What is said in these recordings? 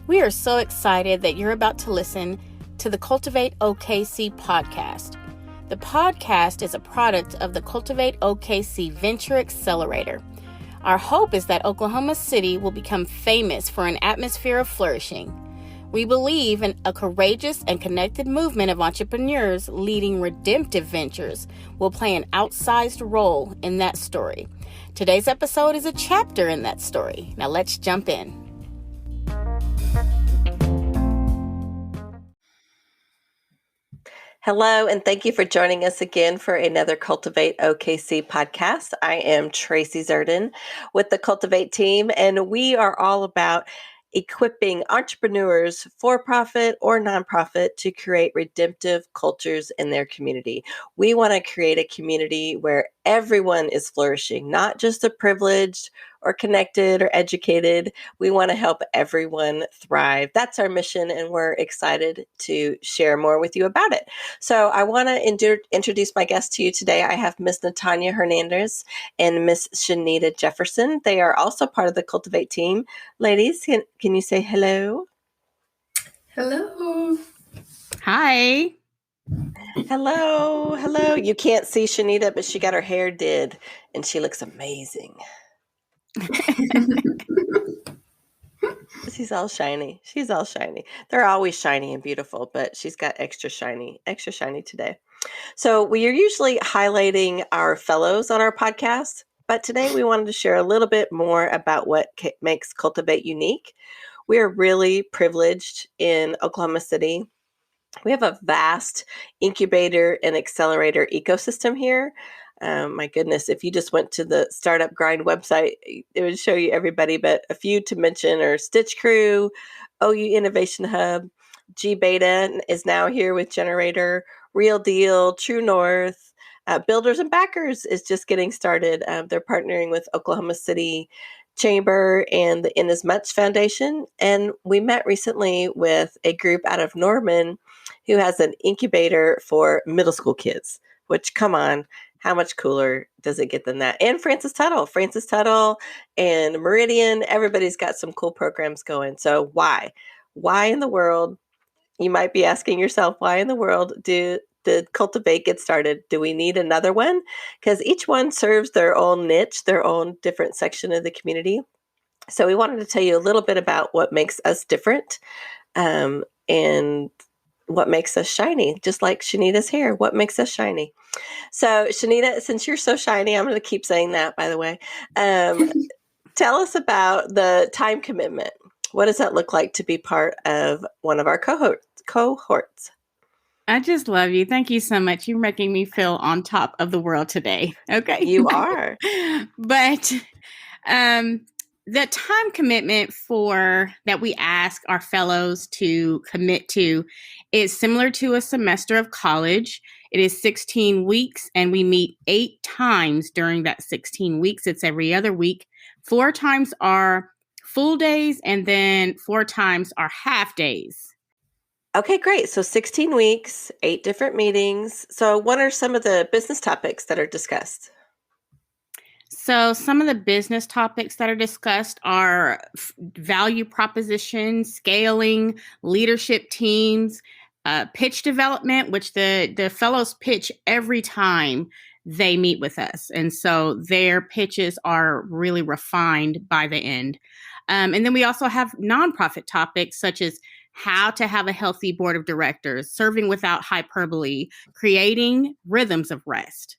We are so excited that you're about to listen to the Cultivate OKC podcast. The podcast is a product of the Cultivate OKC Venture Accelerator. Our hope is that Oklahoma City will become famous for an atmosphere of flourishing. We believe in a courageous and connected movement of entrepreneurs leading redemptive ventures will play an outsized role in that story. Today's episode is a chapter in that story. Now let's jump in. Hello, and thank you for joining us again for another Cultivate OKC podcast. I am Tracy Zerden with the Cultivate team, and we are all about equipping entrepreneurs, for-profit or nonprofit, to create redemptive cultures in their community. We want to create a community where everyone is flourishing, not just the privileged or connected or educated. We want to help everyone thrive. That's our mission, and we're excited to share more with you about it. So I want to introduce my guests to you today. I have Miss Natanya Hernandez and Miss Shanita Jefferson. They are also part of the Cultivate team. Ladies, can you say hello? Hello. Hi. Hello. You can't see Shanita, but she got her hair did, and she looks amazing. She's all shiny. They're always shiny and beautiful, but she's got extra shiny today. So we are usually highlighting our fellows on our podcast, but today we wanted to share a little bit more about what makes Cultivate unique. We are really privileged in Oklahoma City. We have a vast incubator and accelerator ecosystem here. My goodness, if you just went to the Startup Grind website, it would show you everybody, but a few to mention are Stitch Crew, OU Innovation Hub, G Beta is now here with Generator, Real Deal, True North, Builders and Backers is just getting started. They're partnering with Oklahoma City Chamber and the Inasmuch Foundation. And we met recently with a group out of Norman who has an incubator for middle school kids, which, come on, how much cooler does it get than that? And Francis Tuttle and Meridian, everybody's got some cool programs going. So why in the world, you might be asking yourself, why in the world did Cultivate get started? Do we need another one? Because each one serves their own niche, their own different section of the community. So we wanted to tell you a little bit about what makes us different, and what makes us shiny, just like Shanita's hair. What makes us shiny? So Shanita, since you're so shiny, I'm going to keep saying that, by the way. Tell us about the time commitment. What does that look like to be part of one of our cohorts? I just love you. Thank you so much. You're making me feel on top of the world today. Okay. You are. But the time commitment that we ask our fellows to commit to is similar to a semester of college. It is 16 weeks, and we meet 8 times during that 16 weeks. It's every other week. 4 times are full days, and then 4 times are half days. Okay, great. So 16 weeks, 8 different meetings. So what are some of the business topics that are discussed? So some of the business topics that are discussed are value proposition, scaling, leadership teams, pitch development, which the fellows pitch every time they meet with us. And so their pitches are really refined by the end. And then we also have nonprofit topics such as how to have a healthy board of directors, serving without hyperbole, creating rhythms of rest.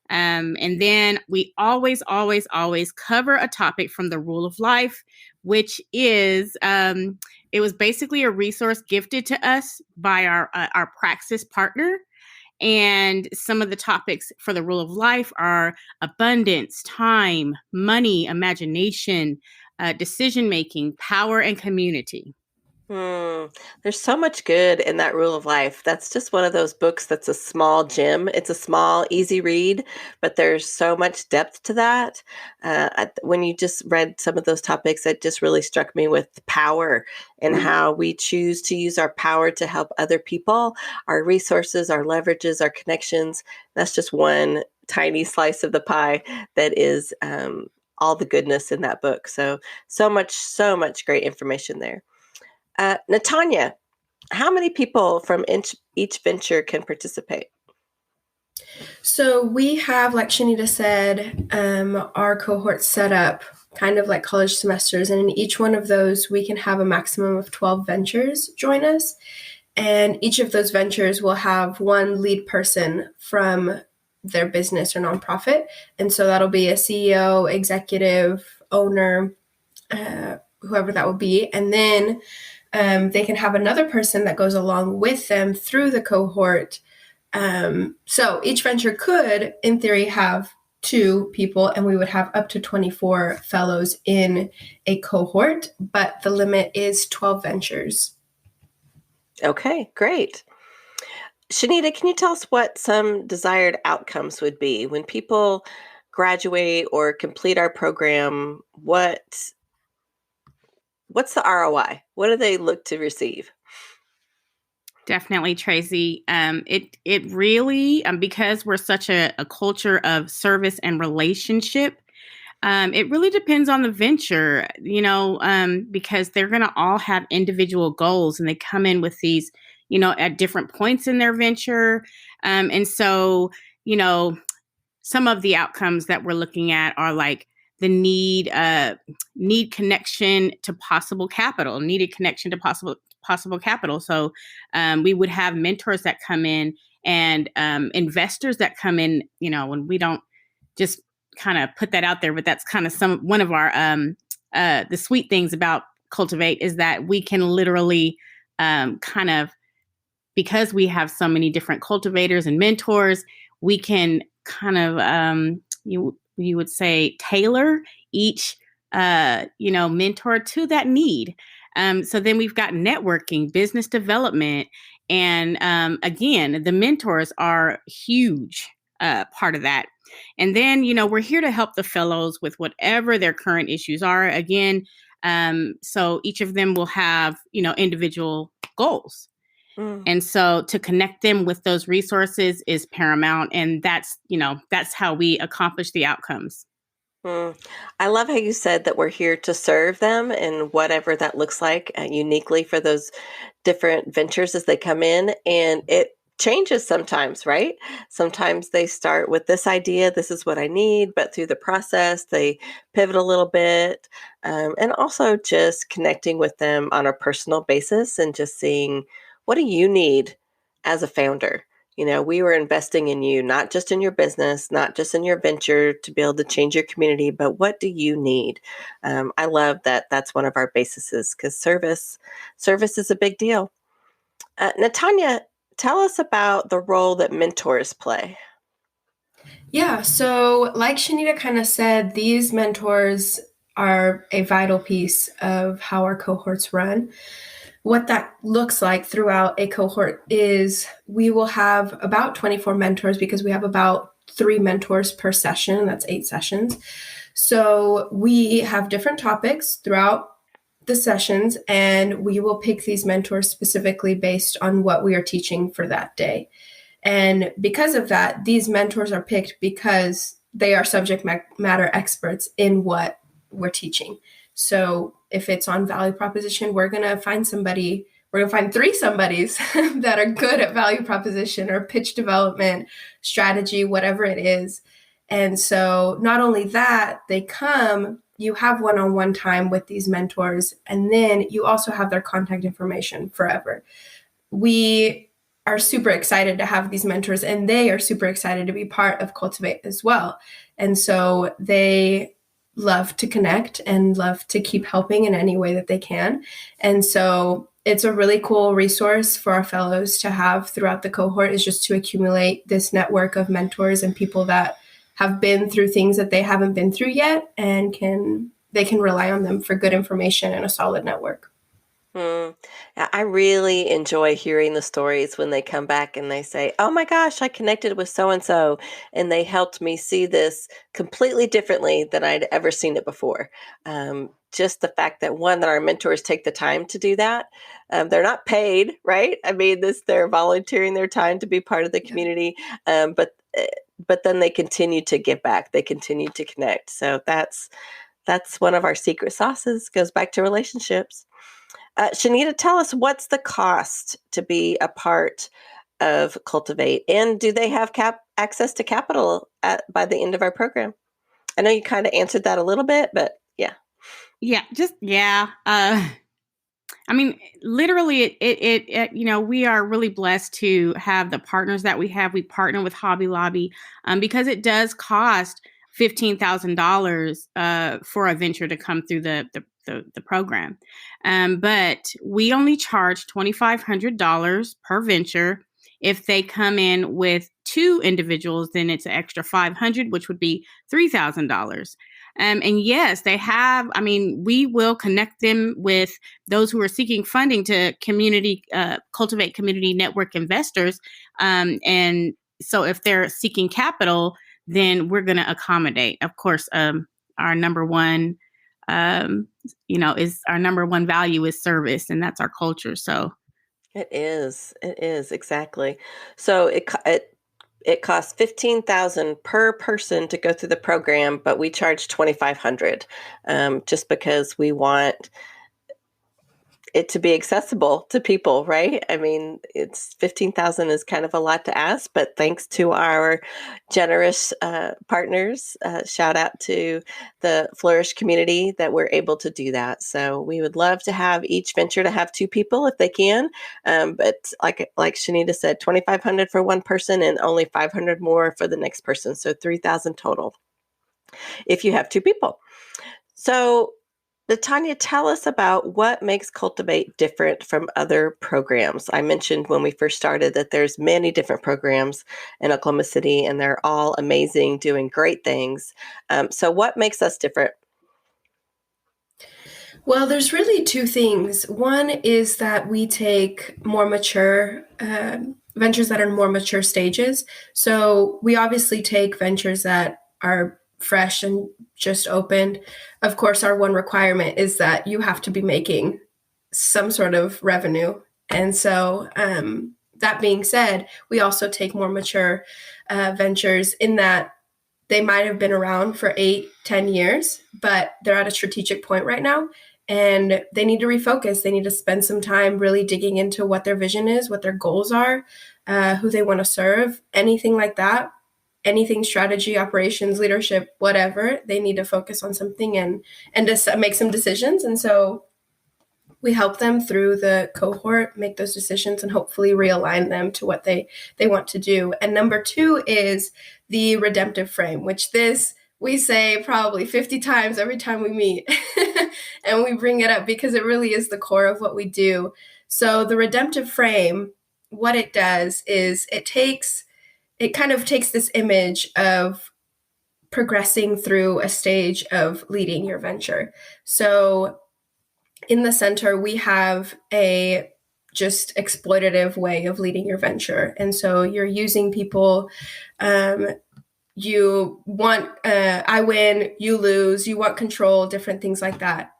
And then we always cover a topic from the Rule of Life, which is, it was basically a resource gifted to us by our Praxis partner. And some of the topics for the Rule of Life are abundance, time, money, imagination, decision-making, power, and community. There's so much good in that Rule of Life. That's just one of those books that's a small gem. It's a small, easy read, but there's so much depth to that. When you just read some of those topics, it just really struck me with power and how we choose to use our power to help other people, our resources, our leverages, our connections. That's just one tiny slice of the pie that is all the goodness in that book. So much great information there. Natanya, how many people from each venture can participate? So we have, like Shanita said, our cohort set up kind of like college semesters. And in each one of those, we can have a maximum of 12 ventures join us. And each of those ventures will have one lead person from their business or nonprofit. And so that'll be a CEO, executive, owner, whoever that will be. And then they can have another person that goes along with them through the cohort. So each venture could, in theory, have 2 people, and we would have up to 24 fellows in a cohort, but the limit is 12 ventures. Okay, great. Shanita, can you tell us what some desired outcomes would be when people graduate or complete our program? What's the ROI? What do they look to receive? Definitely, Tracy. It really, because we're such a culture of service and relationship, it really depends on the venture, because they're going to all have individual goals, and they come in with these, at different points in their venture. And so, some of the outcomes that we're looking at are like the need connection to possible capital, needed connection to possible capital. So we would have mentors that come in, and investors that come in, when we don't just kind of put that out there, but that's kind of one of our the sweet things about Cultivate is that we can literally kind of, because we have so many different cultivators and mentors, we can kind of you would say tailor each mentor to that need. So then we've got networking, business development, and again, the mentors are huge part of that. And then, we're here to help the fellows with whatever their current issues are. Again, so each of them will have, individual goals. And so to connect them with those resources is paramount. And that's how we accomplish the outcomes. I love how you said that we're here to serve them and whatever that looks like uniquely for those different ventures as they come in. And it changes sometimes, right? Sometimes they start with this idea, this is what I need, but through the process, they pivot a little bit. And also just connecting with them on a personal basis and just seeing, what do you need as a founder? We were investing in you, not just in your business, not just in your venture to be able to change your community, but what do you need? I love that that's one of our bases, because service is a big deal. Natanya, tell us about the role that mentors play. Yeah, so like Shanita kind of said, these mentors are a vital piece of how our cohorts run. What that looks like throughout a cohort is we will have about 24 mentors, because we have about 3 mentors per session. That's 8 sessions. So we have different topics throughout the sessions, and we will pick these mentors specifically based on what we are teaching for that day. And because of that, these mentors are picked because they are subject matter experts in what we're teaching. So if it's on value proposition, we're going to find 3 somebodies that are good at value proposition or pitch development, strategy, whatever it is. And so not only that, you have one-on-one time with these mentors, and then you also have their contact information forever. We are super excited to have these mentors, and they are super excited to be part of Cultivate as well. And so they love to connect and love to keep helping in any way that they can. And so it's a really cool resource for our fellows to have throughout the cohort, is just to accumulate this network of mentors and people that have been through things that they haven't been through yet, and they can rely on them for good information and a solid network. I really enjoy hearing the stories when they come back and they say, oh my gosh, I connected with so-and-so and they helped me see this completely differently than I'd ever seen it before. Just the fact that that our mentors take the time to do that. They're not paid, right? I mean, they're volunteering their time to be part of the community. But then they continue to give back. They continue to connect. So that's one of our secret sauces, goes back to relationships. Shanita, tell us, what's the cost to be a part of Cultivate, and do they have access to capital by the end of our program? I know you kind of answered that a little bit, but yeah. Yeah. I mean, literally, it we are really blessed to have the partners that we have. We partner with Hobby Lobby because it does cost $15,000 for a venture to come through the program. But we only charge $2,500 per venture. If they come in with 2 individuals, then it's an extra $500, which would be $3,000. And yes, they have. I mean, we will connect them with those who are seeking funding to cultivate community network investors. And so if they're seeking capital, then we're going to accommodate. Of course, our number one, is our number one value is service, and that's our culture. So It is exactly. So it costs $15,000 per person to go through the program, but we charge $2,500 just because we want it to be accessible to people, right? I mean, it's 15,000 is kind of a lot to ask, but thanks to our generous partners, shout out to the Flourish community that we're able to do that. So we would love to have each venture to have 2 people if they can, but like Shanita said, 2,500 for one person and only 500 more for the next person, so 3,000 total if you have 2 people. So Tanya, tell us about what makes Cultivate different from other programs. I mentioned when we first started that there's many different programs in Oklahoma City, and they're all amazing, doing great things. So what makes us different? Well, there's really 2 things. One is that we take more mature ventures that are in more mature stages. So we obviously take ventures that are fresh and just opened. Of course, our one requirement is that you have to be making some sort of revenue. And so that being said, we also take more mature ventures in that they might have been around for 8-10 years, but they're at a strategic point right now. And they need to refocus. They need to spend some time really digging into what their vision is, what their goals are, who they want to serve, anything like that. Anything strategy, operations, leadership, whatever, they need to focus on something and just make some decisions. And so we help them through the cohort make those decisions and hopefully realign them to what they want to do. And number 2 is the redemptive frame, which we say probably 50 times every time we meet. And we bring it up because it really is the core of what we do. So the redemptive frame, what it does is it kind of takes this image of progressing through a stage of leading your venture. So in the center, we have a just exploitative way of leading your venture. And so you're using people. You want, I win, you lose, you want control, different things like that.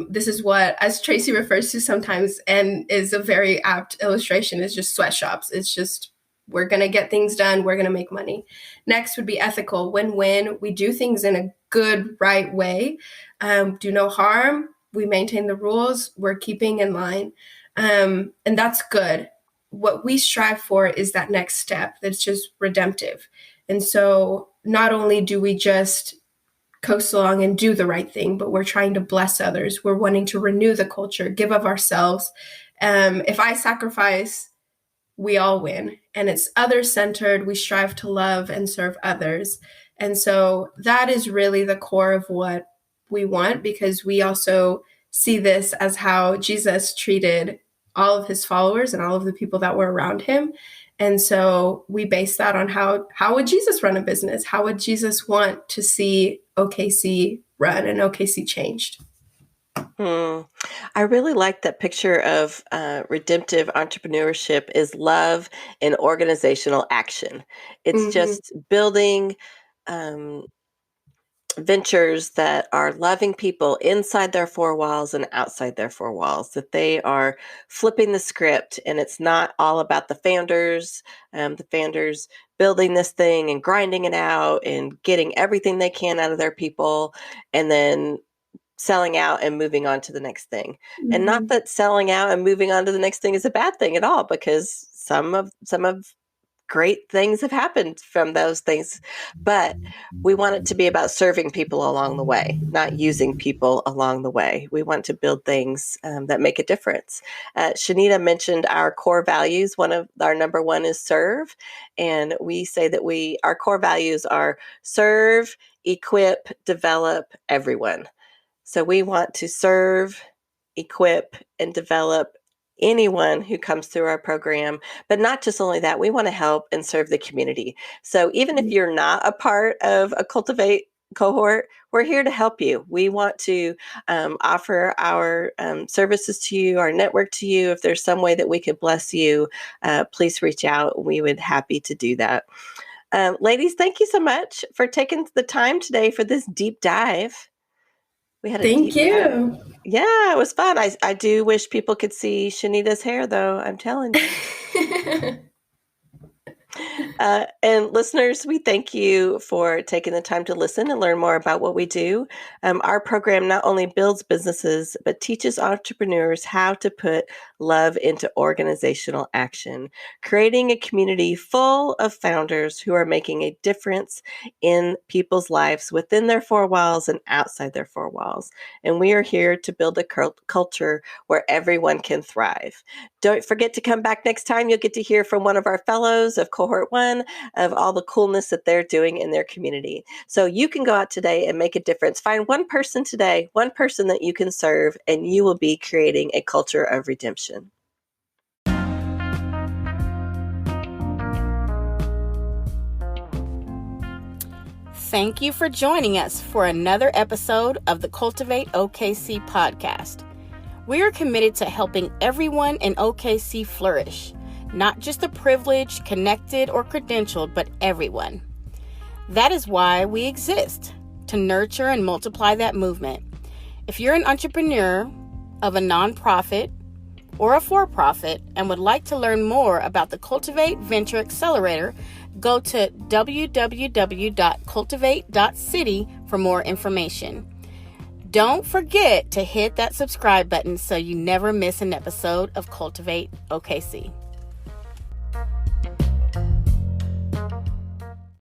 This is what, as Tracy refers to sometimes, and is a very apt illustration, is just sweatshops. It's just, we're going to get things done. We're going to make money. Next would be ethical, win-win. We do things in a good, right way. Do no harm. We maintain the rules. We're keeping in line. And that's good. What we strive for is that next step that's just redemptive. And so not only do we just coast along and do the right thing, but we're trying to bless others. We're wanting to renew the culture, give of ourselves. If I sacrifice, we all win. And it's other-centered. We strive to love and serve others. And so that is really the core of what we want, because we also see this as how Jesus treated all of his followers and all of the people that were around him. And so we base that on how would Jesus run a business? How would Jesus want to see OKC run and OKC changed? I really like that picture of redemptive entrepreneurship is love and organizational action. It's just building ventures that are loving people inside their 4 walls and outside their 4 walls, that they are flipping the script, and it's not all about the founders building this thing and grinding it out and getting everything they can out of their people, and then selling out and moving on to the next thing. Mm-hmm. And not that selling out and moving on to the next thing is a bad thing at all, because some of great things have happened from those things, but we want it to be about serving people along the way, not using people along the way. We want to build things that make a difference. Shanita mentioned our core values. One of our number one is serve. And we say that our core values are serve, equip, develop everyone. So we want to serve, equip, and develop anyone who comes through our program. But not just only that, we want to help and serve the community. So even if you're not a part of a Cultivate cohort, we're here to help you. We want to offer our services to you, our network to you. If there's some way that we could bless you, please reach out. We would be happy to do that. Ladies, thank you so much for taking the time today for this deep dive. We had a Thank you. Yeah, it was fun. I do wish people could see Shanita's hair, though. I'm telling you. And listeners, we thank you for taking the time to listen and learn more about what we do. Our program not only builds businesses, but teaches entrepreneurs how to put love into organizational action, creating a community full of founders who are making a difference in people's lives within their four walls and outside their four walls. And we are here to build a culture where everyone can thrive. Don't forget to come back next time. You'll get to hear from one of our fellows of Cohort 1 of all the coolness that they're doing in their community. So you can go out today and make a difference. Find one person today, one person that you can serve, and you will be creating a culture of redemption. Thank you for joining us for another episode of the Cultivate OKC podcast. We are committed to helping everyone in OKC flourish, not just the privileged, connected, or credentialed, but everyone. That is why we exist, to nurture and multiply that movement. If you're an entrepreneur of a nonprofit or a for-profit and would like to learn more about the Cultivate Venture Accelerator, go to www.cultivate.city for more information. Don't forget to hit that subscribe button so you never miss an episode of Cultivate OKC.